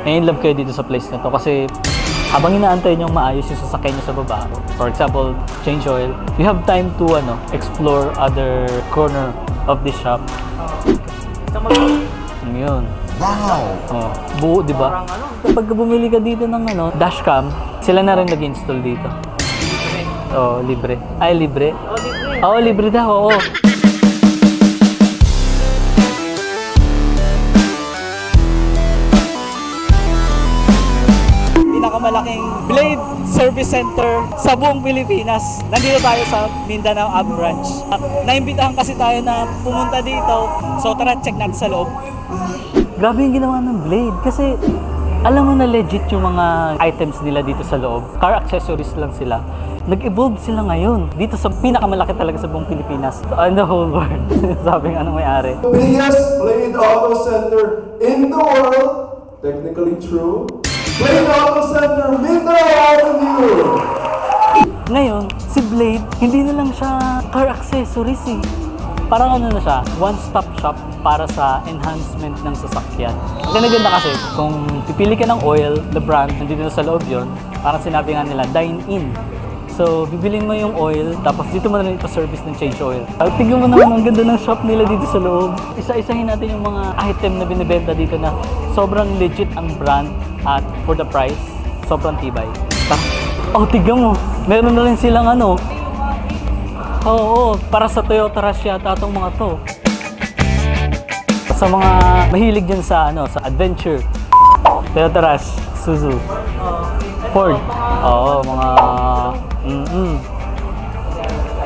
may in love kayo dito sa place na to kasi habang inaantay nyo maayos yung sasakyan nyo sa baba, for example, change oil, you have time to explore other corner of this shop. Yun. Wow! Oh, buo, di ba? Kapag bumili ka dito ng dashcam, sila na rin nag-install dito. Oh, libre. Ay, libre? Oo, libre daw, oo. Pinakamalaking Blade Service Center sa buong Pilipinas. Nandito tayo sa Mindanao Ab Branch. Naimbitahan kasi tayo na pumunta dito. So tara, check natin sa loob. Grabe yung ginawa ng Blade kasi alam mo na legit yung mga items nila dito sa loob. Car accessories lang sila. Nag-evolve sila ngayon dito sa pinakamalaki talaga sa buong Pilipinas. On the whole world. Sabi nga anong may-ari. Biggest Blade Auto Center in the world. Technically true. Blade Auto Center, Mindanao Avenue! Ngayon, si Blade, hindi na lang siya car accessories eh. Parang na siya, one-stop shop para sa enhancement ng sasakyan. Ang ganda kasi, kung pipili ka ng oil, the brand, nandito na sa loob yun, parang sinabi nga nila, dine-in. So, bibilin mo yung oil, tapos dito mo na rin ipa-service ng change oil. Tignan mo naman ang ganda ng shop nila dito sa loob. Isa-isahin natin yung mga item na binibenta dito na sobrang legit ang brand at for the price, sobrang tibay. Oh, tignan mo. Meron na rin silang Oo, para sa Toyota Rush yata itong mga to. Sa mga mahilig dyan sa adventure, Toyota Rush, Suzuki, Ford. Oo, mga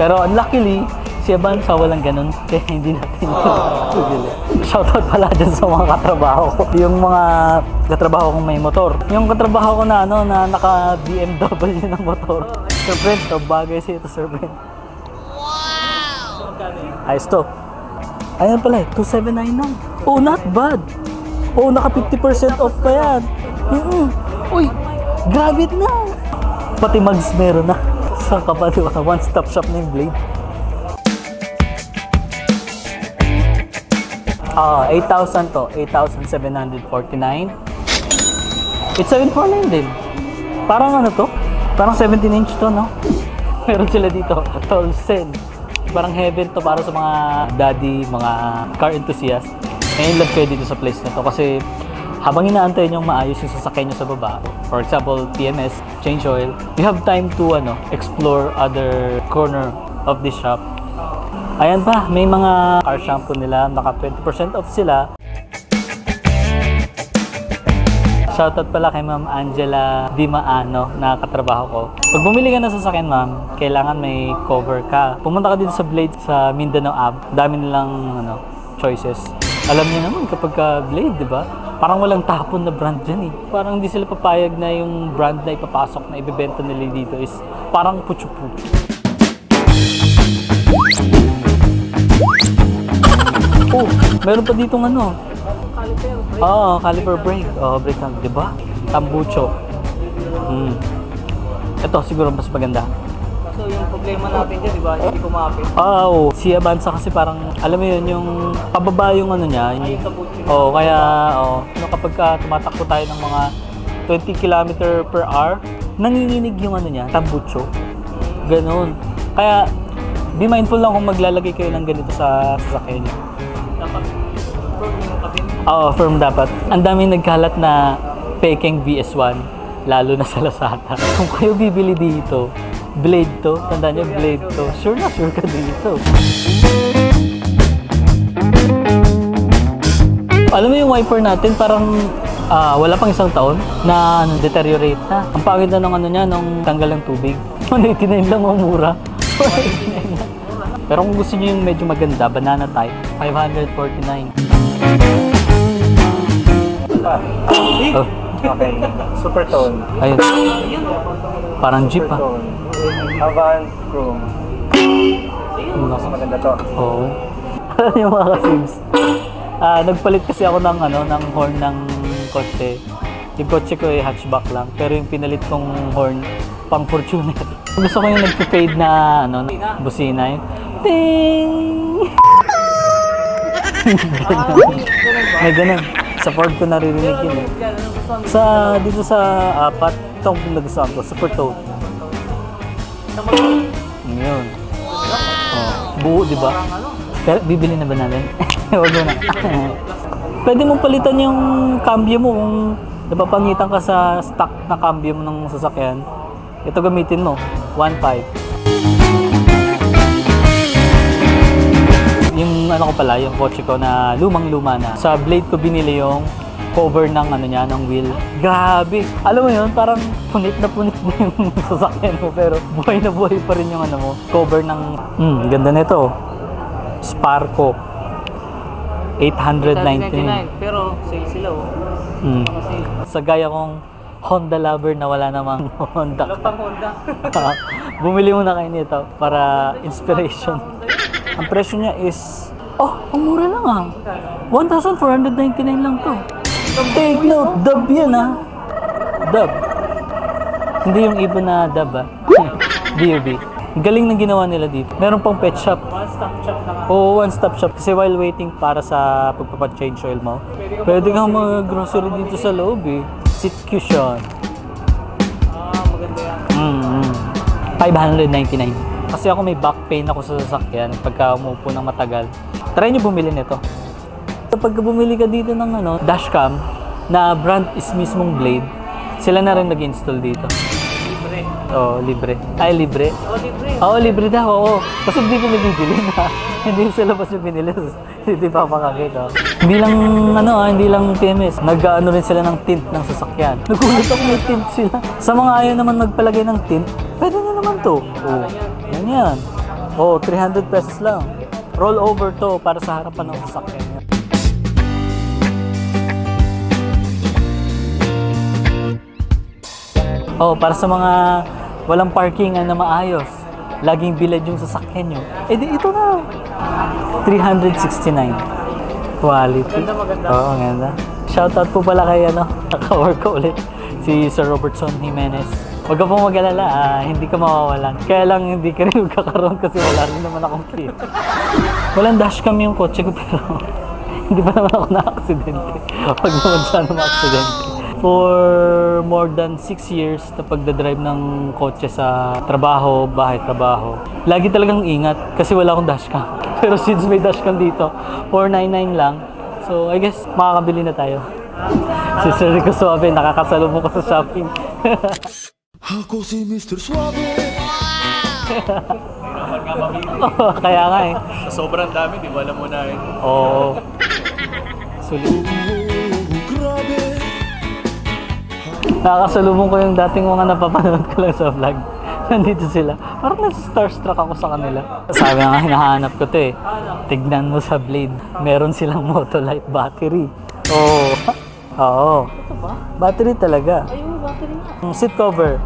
Pero unluckily, si Avanza walang ganun, kaya hindi natin bibili. Shoutout pala dyan sa mga katrabaho ko. Yung mga katrabaho kong may motor. Yung katrabaho ko na na naka BMW ng motor. Sir Brent, bagay siya ito, Sir Brent. Wow! Ayos to. Ayan pala, 279 lang. Oh, not bad. Oh, naka 50% off pa yan. Uy, grabe na. Pati mags meron na. Sa kapal, one-stop shop na yung Blade. 8,000 to. 8,749. It's 749 din. Parang to? Parang 17-inch to, no? Meron sila dito. Tolsen. Parang heaven to para sa mga daddy, mga car enthusiast. May in love kayo dito sa place na to kasi habang inaantay nyo maayos yung sasakyan nyo sa baba, for example, TMS, change oil, you have time to explore other corner of this shop. Ayan pa, may mga car shampoo nila, naka 20% off sila. Shoutout pala kay Ma'am Angela Dimaano na katrabaho ko. Pag bumili ka ng sasakyan, ma'am, kailangan may cover ka. Pumunta ka dito sa Blade sa Mindanao Ab, dami nilang choices. Alam niyo naman kapag Blade, di ba? Parang walang tapon na brand dyan eh. Parang hindi sila papayag na yung brand na ipapasok na ibibenta nila dito is parang putyo-putyo. Oh, meron pa ditong caliper brake. Caliper brake. Brake lang, di ba? Tambucho. Ito siguro mas maganda. So yung problema natin dyan, di ba? Hindi kumapit. Si Avanza kasi parang, alam mo yun, yung pababa yung niya. Kaya, kapag tumatakbo tayo ng mga 20 km/h, nanginginig yung niya, tambucho. Ganon. Kaya, be mindful lang kung maglalagay kayo ng ganito sa sasakyan nyo. Dapat firm yung kabin? Firm dapat. Ang daming nagkalat na peking VS1, lalo na sa Lazada. Kung kayo bibili dito, Blade to, tandaan nyo, Blade to. Sure na sure ka dito. Alam mo yung wiper natin, parang wala pang isang taon na deteriorate na. Ang pangit na nung tanggal ng tubig. 189 lang ang mura. 189 lang. Pero kung gusto nyo yung medyo maganda, banana type, 549. Okay, super tone. Ayun. Parang jeep Avant Chrome. Mas maganda to. Oo. Yung mga ka-sims. Nagpalit kasi ako ng horn ng kotse. Yung kotse ko ay hatchback lang, pero yung pinalit kong horn pang Fortuner. Gusto ko yung nagpe-fade na busina yun. Ting! May ganun. Sa Ford ko naririnig yun eh. Sa, dito sa apat, itong nagustuhan ko, Super Toad. Yun. Oh, buo, di ba? Kaya, bibili na ba natin? Huwag mo na. Pwede mong palitan yung cambio mo kung napapangitan ka sa stock na cambio mo ng sasakyan. Ito gamitin mo, 1.5. Yung ano ko pala, yung kotse ko na lumang-luma na. Sa blade ko binili yung cover ng ano niya, ng wheel. Grabe! Alam mo yun, parang punit na yung sasakyan mo pero buhay na buhay pa rin yung ano mo. Cover ng, ganda nito. Sparco. 899. Pero sale sila oh. Sa gaya kong Honda lover na wala namang Honda. Wala pang Honda. Bumili muna kayo nito para inspiration. Ang presyo niya is, ang mura lang ah. 1,499 lang to. Take note, dub yan ah. Dub. Hindi yung ibon na dub ah. DUB. Galing ng ginawa nila dito. Meron pang pet shop. One-stop shop na nga. Oo, one-stop shop. Kasi while waiting para sa pagpapag-change oil mo, pwede kang mag-grocery dito sa loob eh. Seat cushion. Maganda yan. 599. Kasi ako may back pain ako sa sasakyan pagka umupo ng matagal. Try nyo bumili nito. Kapag bumili ka dito ng dashcam na brand is mismong Blade, sila na rin nag-install dito. Libre. Oo, libre. Ay, libre? Oh, libre. Oo, libre daw, oo. Kasi hindi ko binibili na. Hindi sa labas yung binili. Hindi pa makakita. Hindi lang, hindi lang TMS. Nag-ano rin sila ng tint ng sasakyan. Nagulat ako may tint sila. Sa mga ayaw naman magpalagay ng tint, pwede na naman to. Oo. Yan. Oo, 300 pesos lang. Roll over to para sa harapan ng sasakyan niya. Oh, para sa mga walang parkingan na maayos, laging bilad yung sasakyan nyo. Eh di ito na. 369. Quality. Maganda. Oo, ganda. Shoutout po pala kay naka-work ko ulit. Si Sir Robertson Jimenez. Huwag ka pong mag-alala, hindi ka mawawalan. Kaya lang hindi ka rin magkakaroon kasi wala rin naman akong kit. Walang dashcam yung kotse ko pero hindi pa naman ako na-aksidente. Huwag naman sana ma-aksidente. For more than 6 years na pagdadrive ng kotse sa trabaho, bahay-trabaho, lagi talagang ingat kasi wala akong dashcam. Pero since may dashcam dito, 499 lang. So I guess makakabili na tayo. Si Sir Rico Suave, nakakasalubong ko sa shopping. Ako si Mr. Suave. Kaya nga eh. Sobrang dami, di ba? Alam mo na eh. Oo. Sulit. Grabe. Nakakasalubong ko yung dating mga napapanood ko lang sa vlog. Nandito sila. Parang nasa-starstruck ako sa kanila. Sabi nga, hinahanap ko to eh. Tignan mo sa Blade. Meron silang Motolite battery. Oo. Oo. Ito ba? Battery talaga. Ayun, battery nga. Yung seat cover,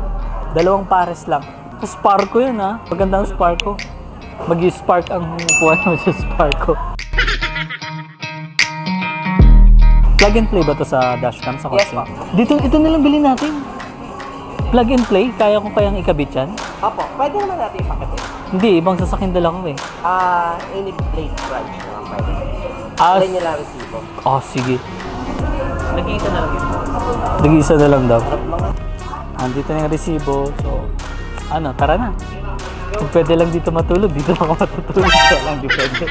2 pares lang. Sparco yun ha. Maganda ang Sparco. Mag-spark ang upuan mo sa Sparco. Plug and play ba to sa dashcam sa kotse? Yes, ma'am. Dito, ito nalang bilhin natin. Plug and play? Kaya ko kayang ikabit yan? Opo, pwede naman natin ipakabit. Hindi, ibang sasakyan dala ko eh. Any blade branch naman pwede. As... Alin nyo lang resibo. Oh, sige. Nag-iisa na lang yun. Nag-iisa na lang daw. Andito na yung resibo. So, tara na. Kung pwede lang dito matulog, dito ako matutulog. Kaya lang, di pwede.